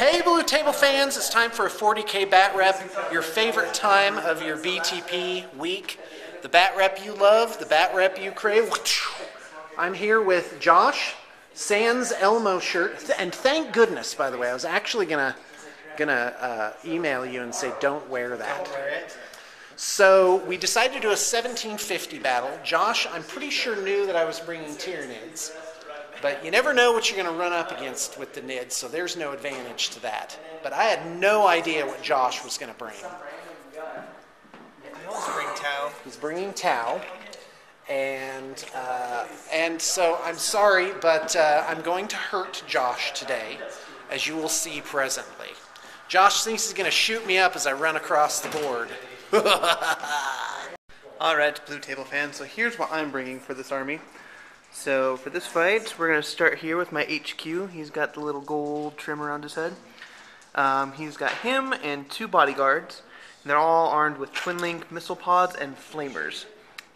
Hey Blue Table fans, it's time for a 40K bat rep, your favorite time of your BTP week. The bat rep you love, the bat rep you crave. I'm here with Josh, Sans Elmo shirt, and thank goodness, by the way, I was actually gonna email you and say don't wear that. Don't wear it. So we decided to do a 1750 battle. Josh, I'm pretty sure knew that I was bringing Tyranids. But you never know what you're going to run up against with the Nids, so there's no advantage to that. But I had no idea what Josh was going to bring. I also bring Tau. He's bringing Tau. And so I'm sorry, but I'm going to hurt Josh today, as you will see presently. Josh thinks he's going to shoot me up as I run across the board. Alright, Blue Table fans, so here's what I'm bringing for this army. So for this fight, we're going to start here with my HQ. He's got the little gold trim around his head. He's got him and two bodyguards. And they're all armed with twin-link missile pods and flamers.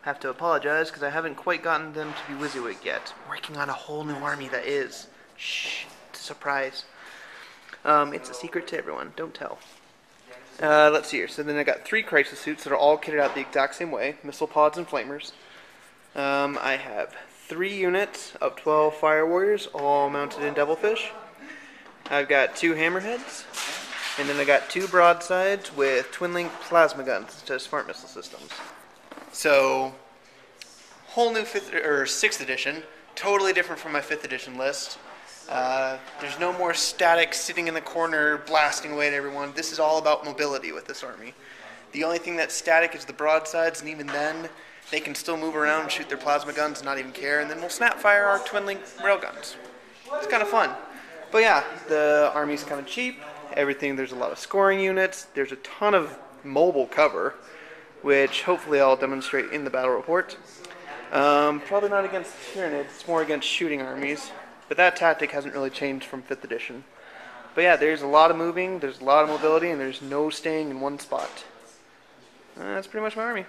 I have to apologize because I haven't quite gotten them to be WYSIWYG yet. I'm working on a whole new army that is. Shh, it's a surprise. It's a secret to everyone, don't tell. Let's see here. So then I got 3 crisis suits that are all kitted out the exact same way. Missile pods and flamers. I have 3 units of 12 fire warriors, all mounted in devilfish. I've got 2 hammerheads, and then I got 2 broadsides with twin-link plasma guns instead of smart missile systems. So, whole new 6th edition, totally different from my 5th edition list. There's no more static sitting in the corner blasting away at everyone. This is all about mobility with this army. The only thing that's static is the broadsides, and even then, they can still move around and shoot their plasma guns and not even care, and then we'll snap fire our twin-link railguns. It's kind of fun. But yeah, the army's kind of cheap. Everything, there's a lot of scoring units. There's a ton of mobile cover, which hopefully I'll demonstrate in the battle report. Probably not against Tyranids, it's more against shooting armies. But that tactic hasn't really changed from 5th edition. But yeah, there's a lot of moving, there's a lot of mobility, and there's no staying in one spot. That's pretty much my army.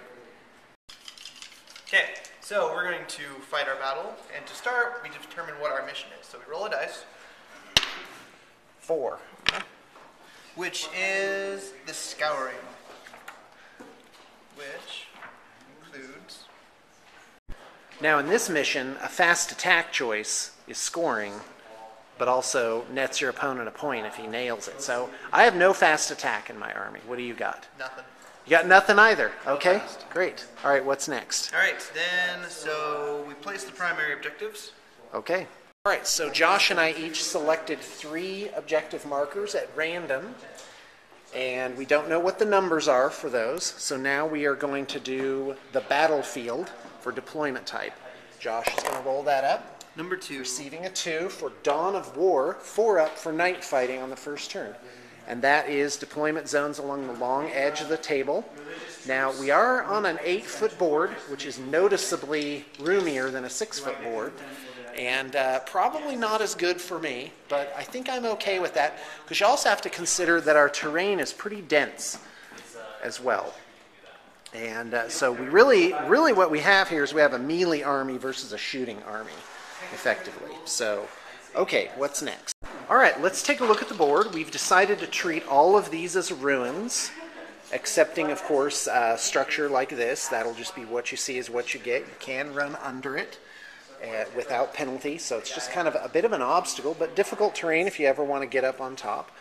Okay, so we're going to fight our battle, and to start, we determine what our mission is. So we roll a dice. 4. Which is the Scouring. Which includes... Now in this mission, a fast attack choice is scoring, but also nets your opponent a point if he nails it. So I have no fast attack in my army. What do you got? Nothing. You got nothing either. Okay, great. All right, what's next? All right, then, so we place the primary objectives. Okay. All right, so Josh and I each selected 3 objective markers at random, and we don't know what the numbers are for those. So now we are going to do the battlefield for deployment type. Josh is going to roll that up. Number 2. Receiving a 2 for Dawn of War, 4 up for night fighting on the first turn. And that is deployment zones along the long edge of the table. Now, we are on an 8-foot board, which is noticeably roomier than a 6-foot board, and probably not as good for me, but I think I'm okay with that, because you also have to consider that our terrain is pretty dense as well. And so we really what we have here is we have a melee army versus a shooting army, effectively. So, okay, what's next? All right, let's take a look at the board. We've decided to treat all of these as ruins, excepting, of course, a structure like this. That'll just be what you see is what you get. You can run under it without penalty, so it's just kind of a bit of an obstacle, but difficult terrain if you ever want to get up on top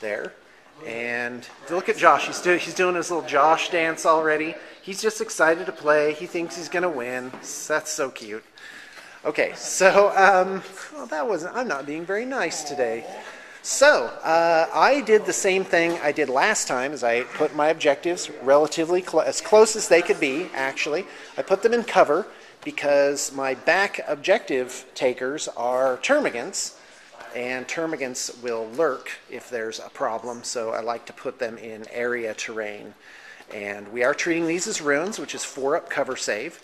there. And look at Josh. He's doing his little Josh dance already. He's just excited to play. He thinks he's going to win. That's so cute. Okay, so, well, I'm not being very nice today. So, I did the same thing I did last time, as I put my objectives relatively as close as they could be, actually. I put them in cover because my back objective takers are termagants, and termagants will lurk if there's a problem, so I like to put them in area terrain. And we are treating these as ruins, which is 4 up cover save.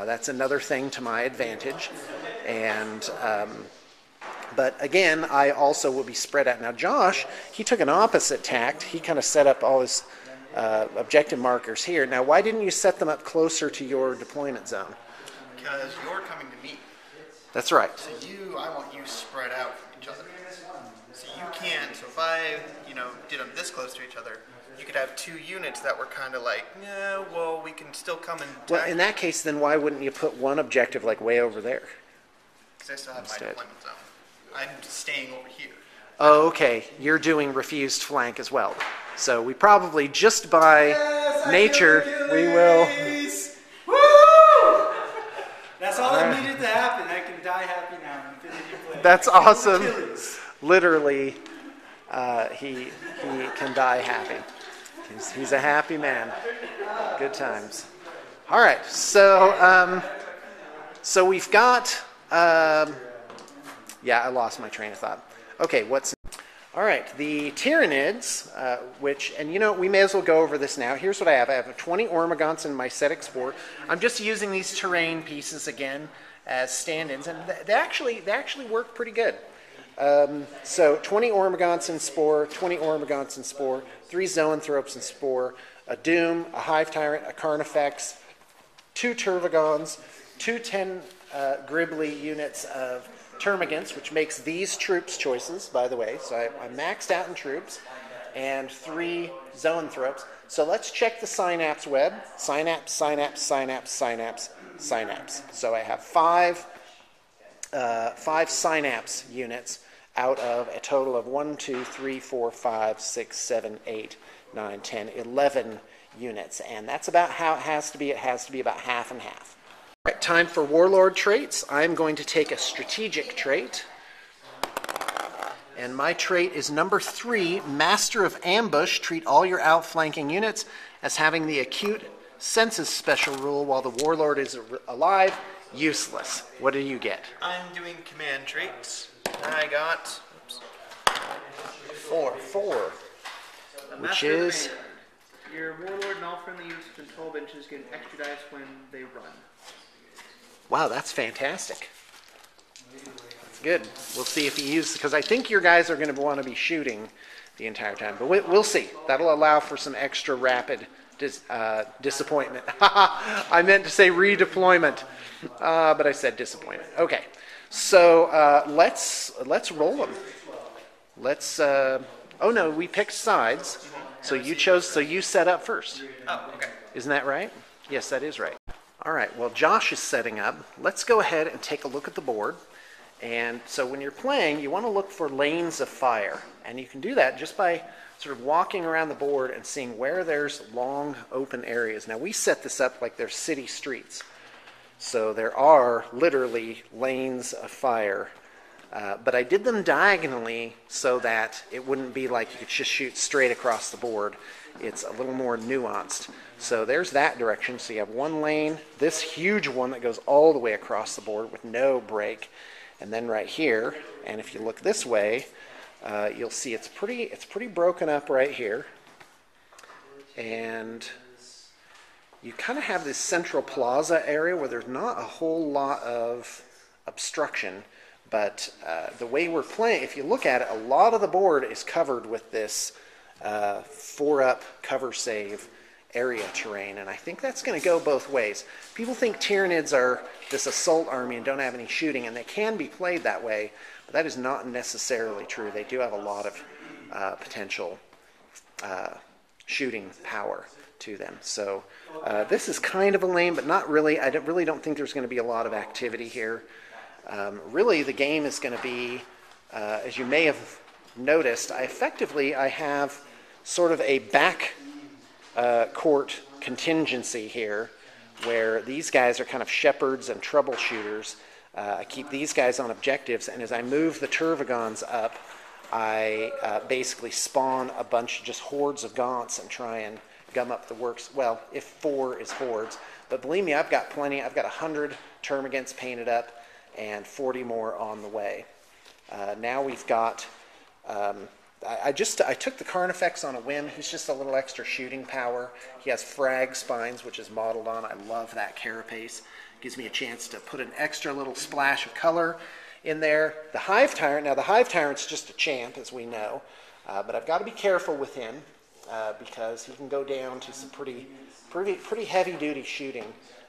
That's another thing to my advantage. And but again, I also will be spread out. Now Josh, he took an opposite tact. He kind of set up all his objective markers here. Now why didn't you set them up closer to your deployment zone? Because you're coming to me. That's right. So I want you spread out from each other. So you can't. So if I, did them this close to each other, you could have two units that were kind of like, yeah, well, we can still come and attack. Well, in that case, then why wouldn't you put one objective like way over there? Because I still have my deployment zone. I'm staying over here. Oh, okay. You're doing refused flank as well. So we probably, just by nature, we will... Woo! That's all that needed to happen. I can die happy now. That's awesome. Literally, he can die happy. He's a happy man. Good times. All right, so we've got. Yeah, I lost my train of thought. Okay, all right, the Tyranids, we may as well go over this now. Here's what I have. I have 20 Ormagants in my set export. I'm just using these terrain pieces again as stand-ins, and they actually work pretty good. So 20 Ormagants in Spore, 20 Ormagants in Spore, 3 Zoanthropes in Spore, a Doom, a Hive Tyrant, a Carnifex, 2 Tervagons, 2 10 Gribbly units of Termagants, which makes these troops choices, by the way. So I'm maxed out in troops, and 3 Zoanthropes. So let's check the synapse web. Synapse, synapse, synapse, synapse, synapse. So I have 5 synapse units out of a total of 1, 2, 3, 4, 5, 6, 7, 8, 9, 10, 11 units. And that's about how it has to be. It has to be about half and half. All right, time for Warlord traits. I'm going to take a strategic trait. And my trait is number 3, Master of Ambush. Treat all your outflanking units as having the acute senses special rule while the Warlord is alive. Useless. What do you get? I'm doing command traits. I got 4. Which is... Your Warlord and all friendly units within 12 inches get extra dice when they run. Wow, that's fantastic. That's good. We'll see if he uses... Because I think your guys are going to want to be shooting the entire time. But we'll see. That'll allow for some extra rapid disappointment. I meant to say redeployment. But I said disappointment. Okay. So let's roll them. Let's... oh, no, we picked sides. So you set up first. Oh, okay. Isn't that right? Yes, that is right. All right, well, Josh is setting up. Let's go ahead and take a look at the board. And so when you're playing, you want to look for lanes of fire. And you can do that just by sort of walking around the board and seeing where there's long open areas. Now, we set this up like they're city streets. So there are literally lanes of fire. But I did them diagonally so that it wouldn't be like you could just shoot straight across the board. It's a little more nuanced. So there's that direction. So you have one lane, this huge one that goes all the way across the board with no break. And then right here, and if you look this way, you'll see it's pretty broken up right here. And you kind of have this central plaza area where there's not a whole lot of obstruction. But the way we're playing, if you look at it, a lot of the board is covered with this 4-up cover save area terrain, and I think that's going to go both ways. People think Tyranids are this assault army and don't have any shooting, and they can be played that way, but that is not necessarily true. They do have a lot of potential shooting power to them. So this is kind of a lane, but not really. I really don't think there's going to be a lot of activity here. Really, the game is going to be, as you may have noticed, I have sort of a back court contingency here where these guys are kind of shepherds and troubleshooters. I keep these guys on objectives, and as I move the Tervagons up, I basically spawn a bunch of just hordes of gaunts and try and gum up the works. Well, if 4 is hordes. But believe me, I've got plenty. I've got 100 Termagants painted up and 40 more on the way. Now we've got... I took the Carnifex on a whim. He's just a little extra shooting power. He has frag spines, which is modeled on. I love that carapace. Gives me a chance to put an extra little splash of color in there. The Hive Tyrant. Now the Hive Tyrant's just a champ, as we know, but I've got to be careful with him because he can go down to some pretty heavy-duty shooting.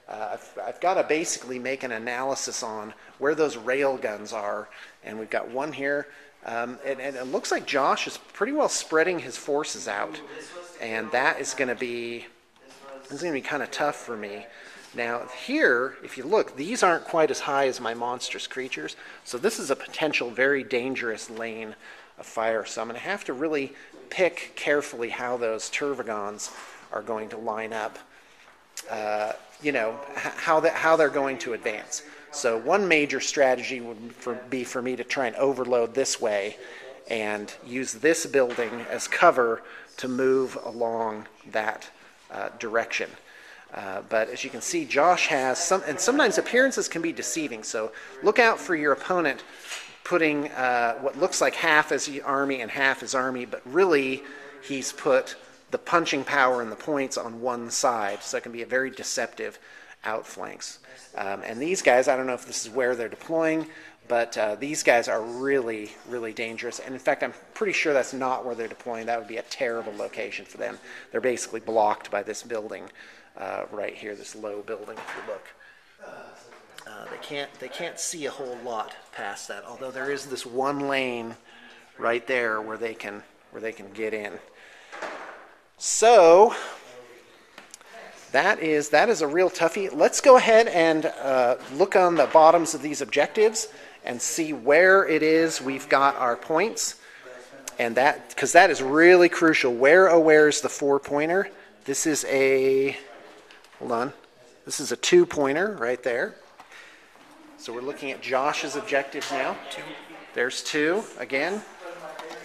I've got to basically make an analysis on where those rail guns are, and we've got one here And it looks like Josh is pretty well spreading his forces out, and that is going to be kind of tough for me. Now here, if you look, these aren't quite as high as my monstrous creatures, so this is a potential very dangerous lane of fire. So I'm going to have to really pick carefully how those Tervagons are going to line up. How they're going to advance. So one major strategy would be for me to try and overload this way and use this building as cover to move along that direction. But as you can see, Josh has some, and sometimes appearances can be deceiving, so look out for your opponent putting what looks like half as army and half as army, but really he's put the punching power and the points on one side, so it can be a very deceptive outflanks. And these guys, I don't know if this is where they're deploying, but these guys are really, really dangerous. And in fact, I'm pretty sure that's not where they're deploying. That would be a terrible location for them. They're basically blocked by this building right here, this low building, if you look. They can't see a whole lot past that, although there is this one lane right there where they can get in. So that is a real toughie. Let's go ahead and look on the bottoms of these objectives and see where it is we've got our points, and because that is really crucial. Where's the 4-pointer? This is a, hold on, this is a 2-pointer right there. So we're looking at Josh's objectives now. There's 2 again.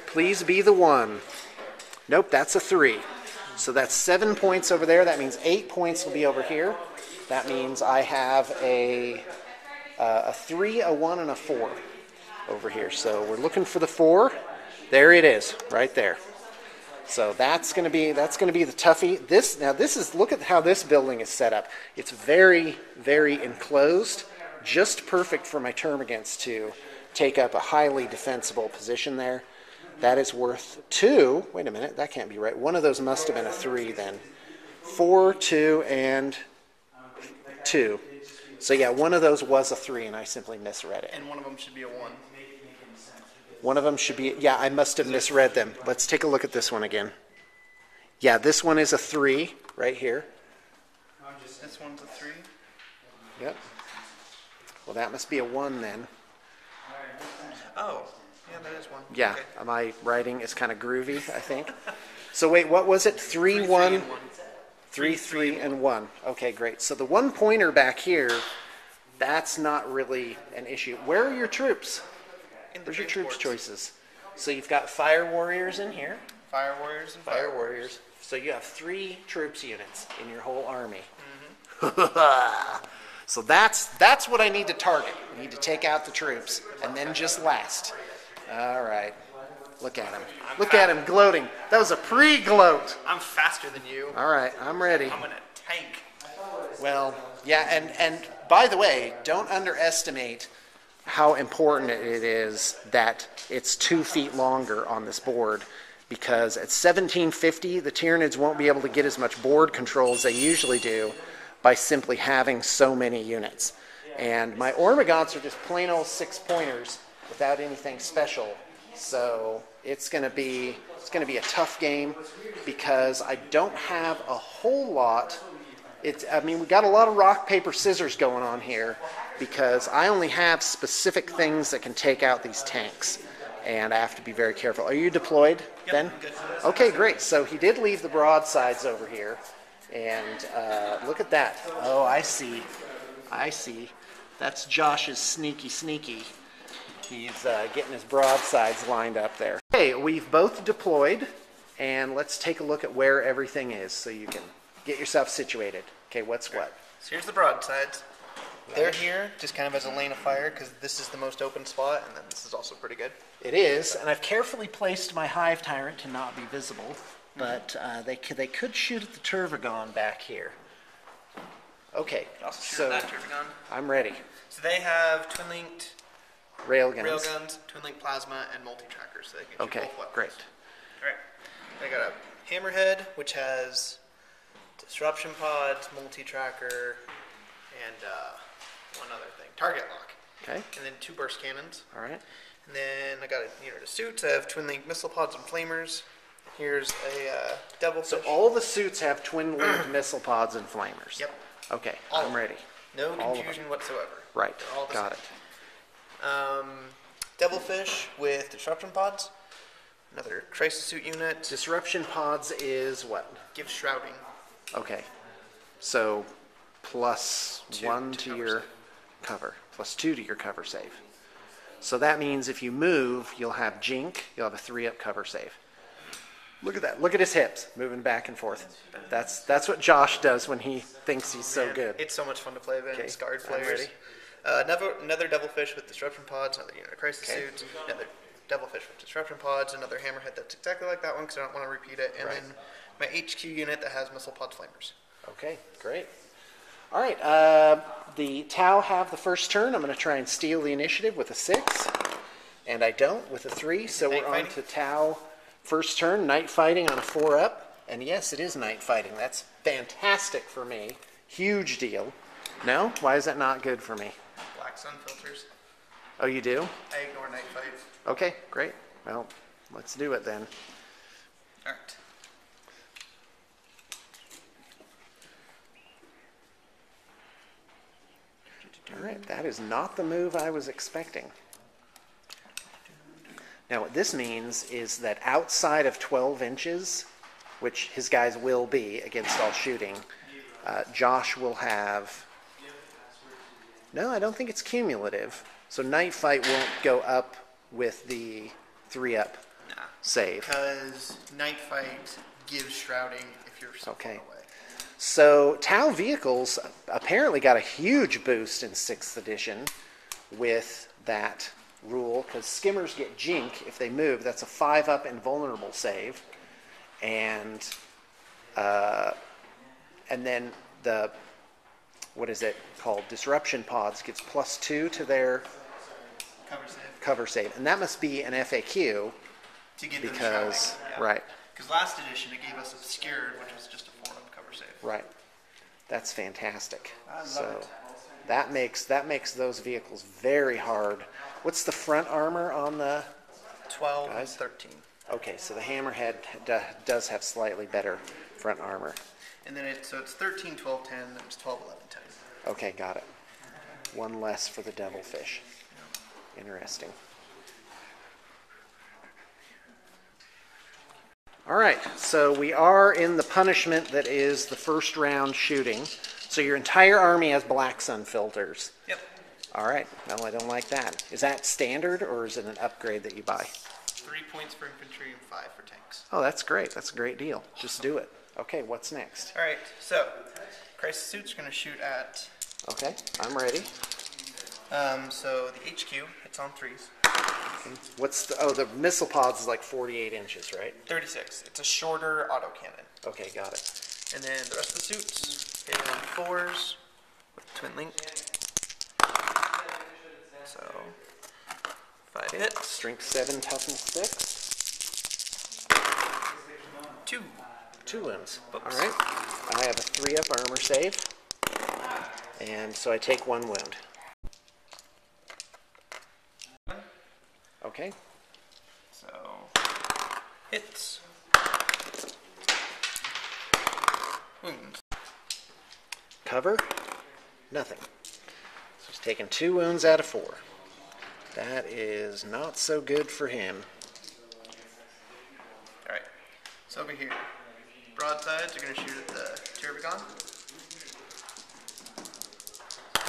Please be the 1. Nope, that's a 3. So that's 7 points over there. That means 8 points will be over here. That means I have a 3, a 1, and a 4 over here. So we're looking for the 4. There it is, right there. So that's going to be the toughie. Look at how this building is set up. It's very, very enclosed, just perfect for my termagants to take up a highly defensible position there. That is worth 2. Wait a minute, that can't be right. One of those must have been a 3 then. 4, 2, and 2. So yeah, one of those was a 3, and I simply misread it. And one of them should be a 1. One of them should be, yeah, I must have misread them. Let's take a look at this one again. Yeah, this one is a 3 right here. This one's a 3? Yep. Well, that must be a 1 then. Oh. Yeah, that is 1. Yeah, okay. my writing is kind of groovy, I think. So wait, what was it? 3, 1? 3, 3, and 1. Okay, great. So the 1-pointer back here, that's not really an issue. Where are your troops? Where's your troops choices? So you've got fire warriors in here. Fire warriors and fire warriors. So you have 3 troops units in your whole army. So that's what I need to target. I need to take out the troops and then just last. All right. Look at him. Look at him gloating. That was a pre-gloat. I'm faster than you. All right, I'm ready. I'm going to tank. Well, yeah, and by the way, don't underestimate how important it is that it's 2 feet longer on this board, because at 1750, the Tyranids won't be able to get as much board control as they usually do by simply having so many units. And my Ormagants are just plain old 6-pointers without anything special. So it's going to be a tough game because I don't have a whole lot. We got a lot of rock, paper, scissors going on here because I only have specific things that can take out these tanks, and I have to be very careful. Are you deployed, Ben? Good. Okay, great. So he did leave the broadsides over here, and look at that. Oh, I see. That's Josh's sneaky. He's getting his broadsides lined up there. Okay, we've both deployed, and let's take a look at where everything is so you can get yourself situated. Okay, what's what? So here's the broadsides. They're here just kind of as a lane of fire because this is the most open spot, and then this is also pretty good. It is, and I've carefully placed my hive tyrant to not be visible, but they could shoot at the Tervagon back here. Okay, Also shoot so at that Tervagon. I'm ready. So they have twin-linked Railguns. twin-link plasma, and multi-trackers, so they can shoot both weapons. Great. All right. I got a hammerhead, which has disruption pods, multi-tracker, and one other thing, target lock. Okay. And then 2 burst cannons. All right. And then I got a unit of suits. I have twin link missile pods and flamers. Here's a devilfish. So all the suits have twin-linked missile pods and flamers. Yep. Okay, All I'm of them. ready. No All of confusion whatsoever. Right, They're all the got same. it. Devilfish with disruption pods. Another crisis suit unit. Disruption pods is what? Gives shrouding. Okay, so plus Two 1 to to cover your save. cover, plus 2 to your cover save. So that means if you move, you'll have Jink, you'll have a 3-up cover save. Look at that. Look at his hips moving back and forth. That's what Josh does when he thinks he's so Man, good. It's so much fun to play against scarred I'm players. Another devilfish with disruption pods, another unit of crisis Okay. suits, another devilfish with disruption pods, another hammerhead that's exactly like that one because I don't want to repeat it, and Right. then my HQ unit that has missile pod flamers. Okay, great. All right, the Tau have the first turn. I'm going to try and steal the initiative with a 6, and I don't with a 3, so Night we're on fighting? to Tau first turn, night fighting on a 4-up, and yes, it is night fighting. That's fantastic for me. Huge deal. No? Why is that not good for me? Black sun filters. Oh, you do? I ignore night fights. Okay, great. Well, let's do it then. Alright. All right, that is not the move I was expecting. Now, what this means is that outside of 12 inches, which his guys will be against all shooting, Josh will have... No, I don't think it's cumulative. So night fight won't go up with the 3-up Nah. save. Because night fight gives shrouding if you're so Okay. far away. So Tau vehicles apparently got a huge boost in 6th edition with that rule, because skimmers get Jink if they move. That's a 5-up invulnerable save, and then the, what is it called, disruption pods gets plus 2 to their Cover save. cover save, and that must be an FAQ To give them because shrouding. Yeah. right. Because last edition it gave us obscured, which was just a 4-up cover save. Right. That's fantastic. I love so it. that makes those vehicles very hard. What's the front armor on the 12 and Guys? 13. Okay, so the Hammerhead does have slightly better front armor. And then it's 13, 12, 10, then it's 12, 11, 10. Okay, got it. One less for the Devilfish. Interesting. All right, so we are in the punishment that is the first round shooting. So your entire army has black sun filters. Yep. All right, no, I don't like that. Is that standard or is it an upgrade that you buy? 3 points for infantry and 5 for tanks. Oh, that's great. That's a great deal. Just do it. Okay, what's next? All right, so crisis suits are going to shoot at. Okay, I'm ready. So the HQ, it's on 3s. What's the, oh, the missile pods is like 48 inches, right? 36. It's a shorter autocannon. Okay, got it. And then the rest of the suits hit on 4s with twin link. So 5 hits. Strength 7, toughness 6. 2. 2 wounds. All Oops. right. I have a 3-up armor save. And so I take 1 wound. Okay. So hits. Wounds. Cover. Nothing. So he's taking 2 wounds out of 4. That is not so good for him. Alright. So over here. Broadsides are going to shoot at the Turbigon.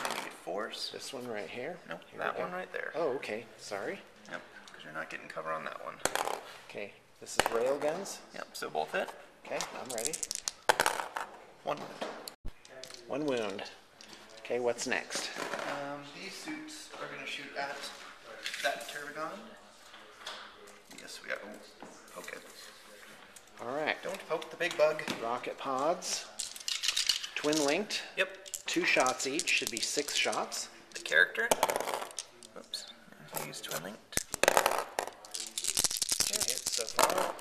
Maybe 4s. This one right here. Nope, Here we that go. one right there. Oh, okay. Sorry. Yep, because you're not getting cover on that one. Okay. This is rail guns. Yep, so both hit. Okay, I'm ready. 1 wound. 1 wound. Okay, what's next? These suits are going to shoot at that Turbigon. Yes, we got to poke it. All right. Don't poke the big bug. Rocket pods. Twin linked. Yep. 2 shots each. Should be 6 shots. The character. Oops. Use twin linked. Okay, hit so far.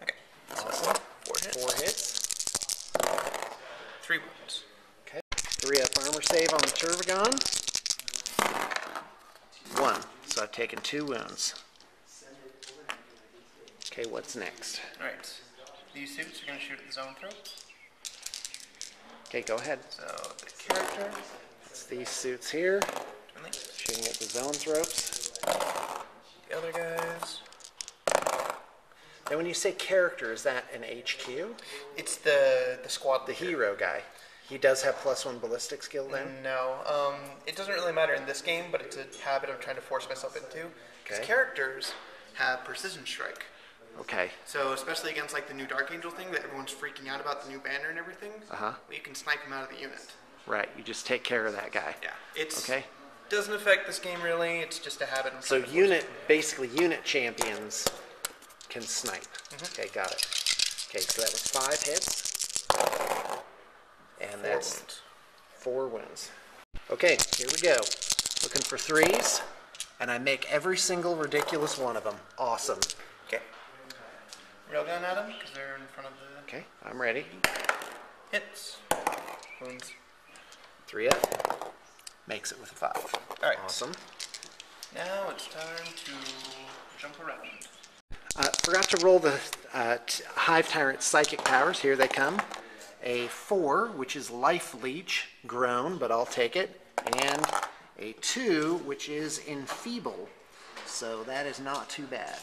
Okay. So Awesome. 4 hits. 4 hits. 3 wounds. Okay. 3-up armor save on the Turbigon. taking 2 wounds. Okay, what's next? Alright. These suits are going to shoot at the zone throats. Okay, go ahead. So the character. It's these suits here, shooting at the zone throats. The other guys. Now when you say character, is that an HQ? It's the squad. The hero guy. He does have +1 ballistic skill then? No. It doesn't really matter in this game, but it's a habit I'm trying to force myself into. Because Okay. characters have precision strike. Okay. So especially against like the new Dark Angel thing that everyone's freaking out about, the new banner and everything, well, you can snipe him out of the unit. Right, you just take care of that guy. Yeah. It's Okay. doesn't affect this game really, it's just a habit I'm So trying to force. basically unit champions can snipe. Okay, got it. Okay, so that was 5 hits. And that's wounds. 4 wounds. Okay, here we go. Looking for 3s, and I make every single ridiculous one of them. Awesome. Okay. Railgun at them, because they're in front of the Okay, I'm ready. hits. Wounds. 3 up. Makes it with a 5. Alright. Awesome. Now it's time to jump around. Forgot to roll the Hive Tyrant Psychic Powers. Here they come. A 4, which is Life Leech, grown, but I'll take it. And a 2, which is Enfeeble. So that is not too bad.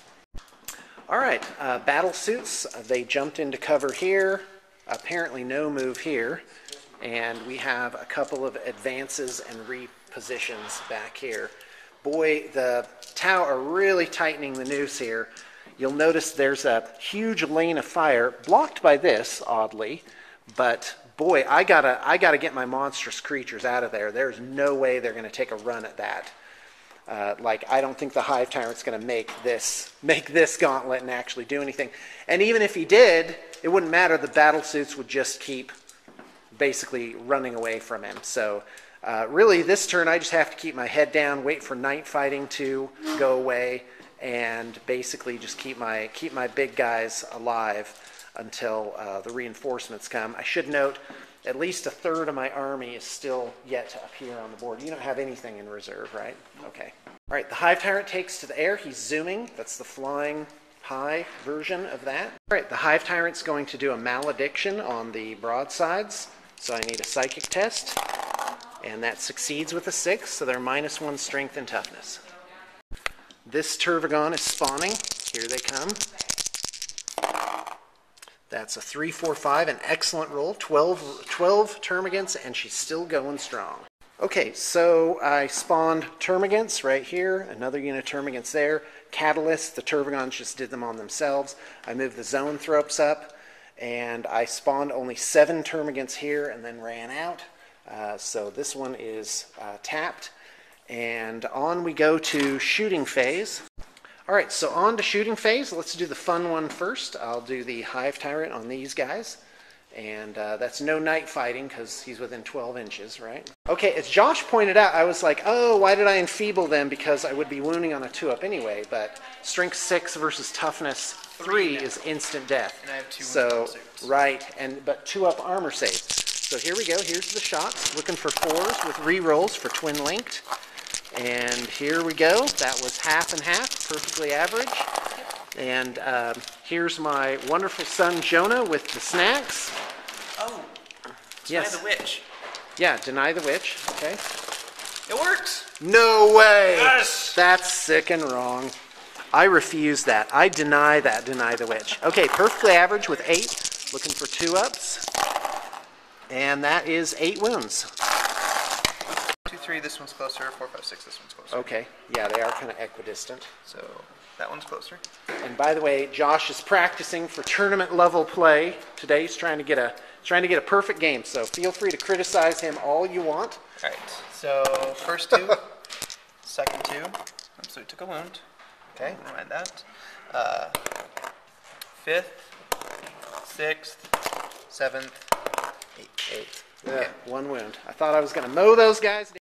All right, battle suits. They jumped into cover here. Apparently no move here. And we have a couple of advances and repositions back here. Boy, the Tau are really tightening the noose here. You'll notice there's a huge lane of fire, blocked by this, oddly. But boy, I gotta get my monstrous creatures out of there. There's no way they're going to take a run at that. I don't think the Hive Tyrant's going to make this gauntlet and actually do anything. And even if he did, it wouldn't matter. The battle suits would just keep basically running away from him. So really, this turn I just have to keep my head down, wait for night fighting to go away, and basically just keep my big guys alive until the reinforcements come. I should note, at least a third of my army is still yet to appear on the board. You don't have anything in reserve, right? Okay. All right, the Hive Tyrant takes to the air. He's zooming. That's the flying high version of that. All right, the Hive Tyrant's going to do a malediction on the broadsides. So I need a psychic test. And that succeeds with a 6, so they're -1 strength and toughness. This Tervigon is spawning. Here they come. That's a 3, 4, 5, an excellent roll. 12 Termagants, and she's still going strong. Okay, so I spawned Termagants right here, another unit of Termagants there. Catalyst, the Tervigons just did them on themselves. I moved the Zoanthropes up, and I spawned only 7 Termagants here and then ran out. So this one is tapped. And on we go to shooting phase. All right, so on to shooting phase. Let's do the fun one first. I'll do the Hive Tyrant on these guys. And that's no night fighting because he's within 12 inches, right? Okay, as Josh pointed out, I was like, oh, why did I enfeeble them? Because I would be wounding on a 2-up anyway. But strength 6 versus toughness 3 is instant death. And I have 2 so suits. right, but 2-up armor save. So here we go. Here's the shots. Looking for 4s with rerolls for twin linked. And here we go. That was half and half, perfectly average. And here's my wonderful son Jonah with the snacks. Oh, Yes. Deny the witch. Yeah, deny the witch. Okay. It works. No way. Yes. That's sick and wrong. I refuse that. I deny that. Deny the witch. Okay, perfectly average with 8. Looking for 2-ups. And that is 8 wounds. 2, 3, this one's closer. 4, 5, 6, this one's closer. Okay. Yeah, they are kind of equidistant. So that one's closer. And by the way, Josh is practicing for tournament level play. Today he's trying to get a perfect game. So feel free to criticize him all you want. All right. So first 2, second 2. So he took a wound. Okay. Never mind that. 5th, 6th, 7th, 8th. Yeah, 1 wound. I thought I was going to mow those guys down.